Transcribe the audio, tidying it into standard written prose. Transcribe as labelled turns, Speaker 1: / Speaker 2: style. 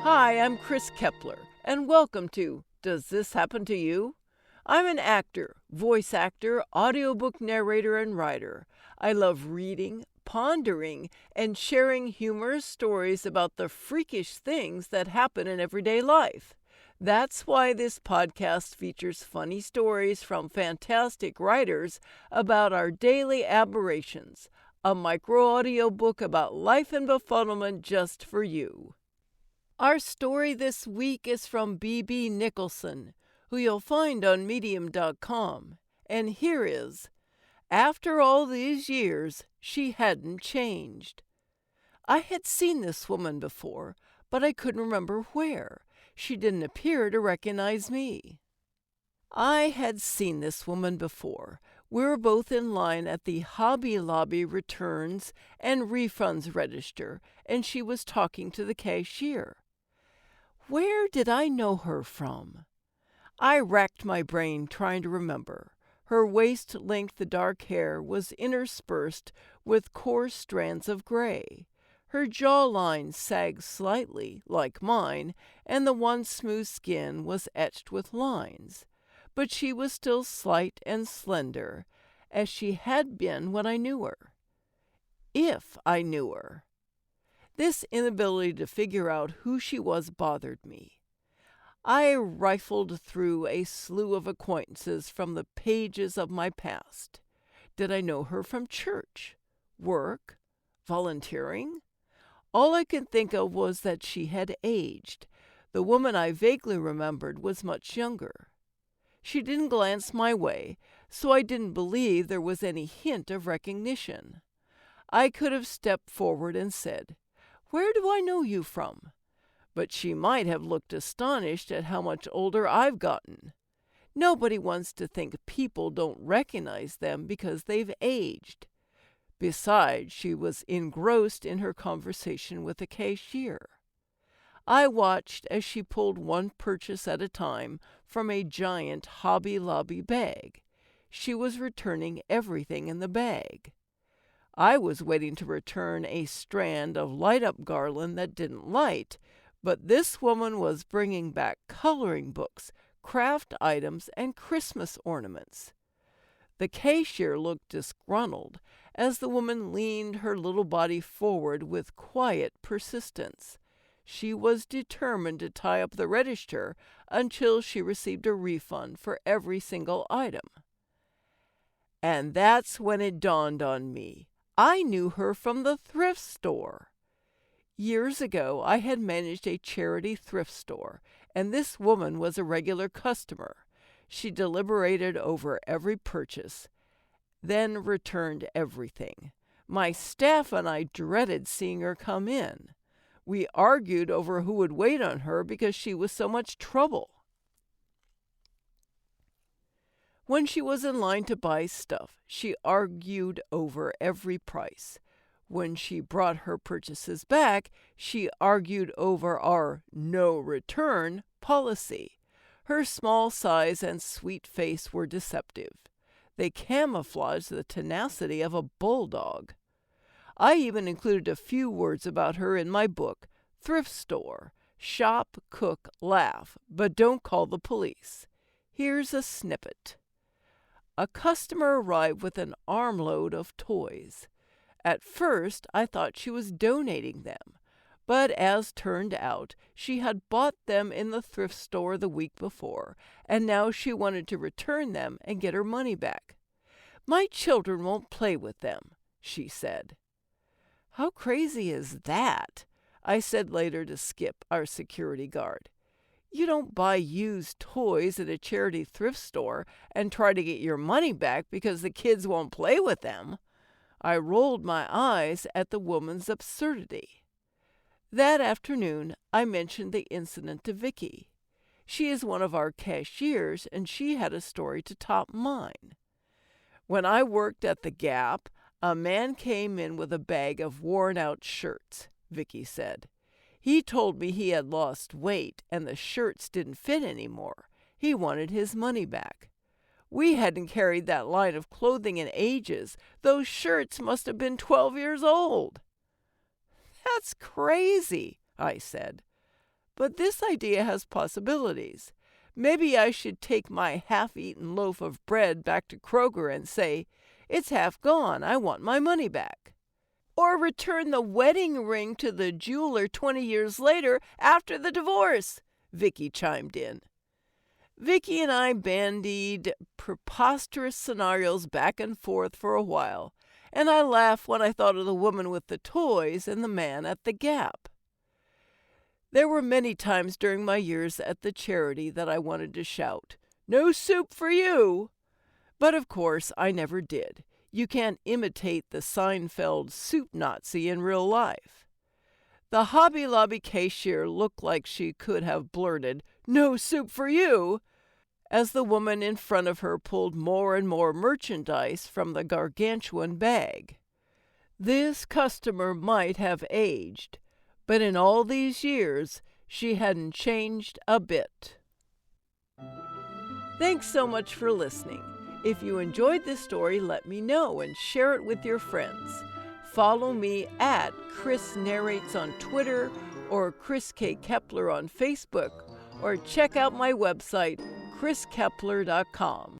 Speaker 1: Hi, I'm Chris Kepler, and welcome to Does This Happen to You? I'm an actor, voice actor, audiobook narrator, and writer. I love reading, pondering, and sharing humorous stories about the freakish things that happen in everyday life. That's why this podcast features funny stories from fantastic writers about our daily aberrations, a micro audiobook about life and befuddlement just for you. Our story this week is from B.B. Nicholson, who you'll find on medium.com. And here is, After all these years, she hadn't changed. I had seen this woman before, but I couldn't remember where. She didn't appear to recognize me. I had seen this woman before. We were both in line at the Hobby Lobby returns and refunds register, and she was talking to the cashier. Where did I know her from? I racked my brain trying to remember. Her waist-length dark hair was interspersed with coarse strands of gray. Her jawline sagged slightly, like mine, and the once smooth skin was etched with lines. But she was still slight and slender, as she had been when I knew her. If I knew her. This inability to figure out who she was bothered me. I rifled through a slew of acquaintances from the pages of my past. Did I know her from church, work, volunteering? All I could think of was that she had aged. The woman I vaguely remembered was much younger. She didn't glance my way, so I didn't believe there was any hint of recognition. I could have stepped forward and said, "Where do I know you from?" But she might have looked astonished at how much older I've gotten. Nobody wants to think people don't recognize them because they've aged. Besides, she was engrossed in her conversation with the cashier. I watched as she pulled one purchase at a time from a giant Hobby Lobby bag. She was returning everything in the bag. I was waiting to return a strand of light-up garland that didn't light, but this woman was bringing back coloring books, craft items, and Christmas ornaments. The cashier looked disgruntled as the woman leaned her little body forward with quiet persistence. She was determined to tie up the register until she received a refund for every single item. And that's when it dawned on me. I knew her from the thrift store. Years ago, I had managed a charity thrift store, and this woman was a regular customer. She deliberated over every purchase, then returned everything. My staff and I dreaded seeing her come in. We argued over who would wait on her because she was so much trouble. When she was in line to buy stuff, she argued over every price. When she brought her purchases back, she argued over our no return policy. Her small size and sweet face were deceptive. They camouflaged the tenacity of a bulldog. I even included a few words about her in my book, Thrift Store. Shop, cook, laugh, but don't call the police. Here's a snippet. A customer arrived with an armload of toys. At first, I thought she was donating them, but as turned out, she had bought them in the thrift store the week before, and now she wanted to return them and get her money back. "My children won't play with them," she said. "How crazy is that?" I said later to Skip, our security guard. "You don't buy used toys at a charity thrift store and try to get your money back because the kids won't play with them." I rolled my eyes at the woman's absurdity. That afternoon, I mentioned the incident to Vicky. She is one of our cashiers, and she had a story to top mine. "When I worked at the Gap, a man came in with a bag of worn-out shirts," Vicky said. "He told me he had lost weight and the shirts didn't fit anymore. He wanted his money back. We hadn't carried that line of clothing in ages. Those shirts must have been 12 years old." "That's crazy," I said. But this idea has possibilities. Maybe I should take my half-eaten loaf of bread back to Kroger and say, "It's half gone, I want my money back." Or return the wedding ring to the jeweler 20 years later after the divorce, Vicky chimed in. Vicky and I bandied preposterous scenarios back and forth for a while, and I laughed when I thought of the woman with the toys and the man at the Gap. There were many times during my years at the charity that I wanted to shout, "No soup for you!" But of course I never did. You can't imitate the Seinfeld soup Nazi in real life. The Hobby Lobby cashier looked like she could have blurted, "No soup for you," as the woman in front of her pulled more and more merchandise from the gargantuan bag. This customer might have aged, but in all these years, she hadn't changed a bit. Thanks so much for listening. If you enjoyed this story, let me know and share it with your friends. Follow me at Chris Narrates on Twitter or Chris K. Kepler on Facebook, or check out my website, chriskepler.com.